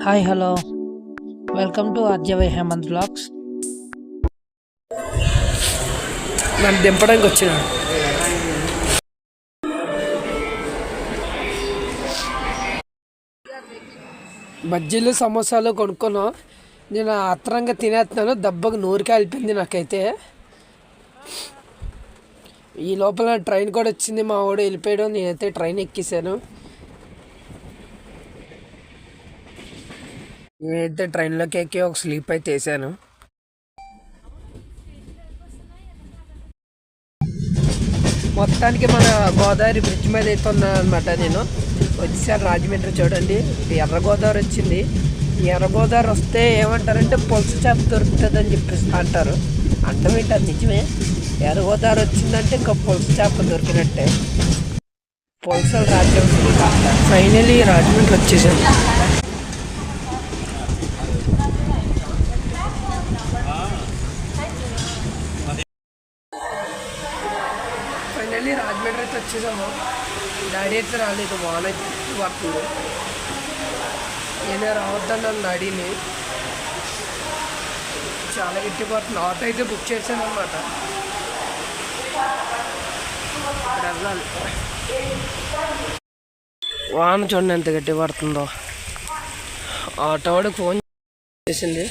Hi hello welcome to R J Y Hemanth blogs. నన్ను దింపడానికి వచ్చినాడు. బజ్జీలు సమోసాలు కొనుక్కున్నాం. నేను ఆత్రంగా తినేస్తున్నాను. దెబ్బకు నూరు కాలిపోయింది నాకైతే. ఈ లోపల ట్రైన్ కూడా వచ్చింది. మా వాడు వెళ్ళిపోయాడు. నేనైతే ట్రైన్ ఎక్కేసాను. నేనైతే ట్రైన్లోకి ఎక్కి ఒక స్లీప్ అయితే వేసాను. మొత్తానికి మన గోదావరి బ్రిడ్జ్ మీద అయితే ఉన్నాను అనమాట. నేను వచ్చేసారి రాజమండ్రి. చూడండి, ఎర్ర గోదావరి వచ్చింది. ఎర్ర గోదావరి వస్తే ఏమంటారంటే పులస చేప దొరుకుతుంది అని చెప్పేసి అంటారు. అర్థం ఏంటది? నిజమే. ఎర్ర గోదావరి వచ్చిందంటే ఇంకా పులస చేప దొరికినట్టే. పులసలు రాజ్యం. ఫైనలీ రాజమండ్రి వచ్చేసాను. ఫైనల్లీ రాజమండ్రి అయితే వచ్చేసాము. డాడీ అయితే రాలేదు. వాన అయితే పడుతుంది. నేనే రావద్దన్నాను డాడీని. చాలా గట్టి పడుతుంది. ఆటో అయితే బుక్ చేశాను అనమాట. ఇప్పుడు వెళ్ళాలి. వాన చూడండి ఎంత గట్టి పడుతుందో. ఆటో వాడికి ఫోన్ చేసింది.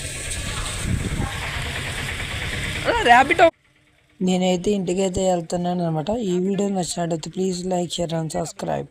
ర్యాపిడో. నేనైతే ఇంటికైతే వెళ్తున్నాను అనమాట. ఈ వీడియో నచ్చినట్టయితే please like, share and subscribe.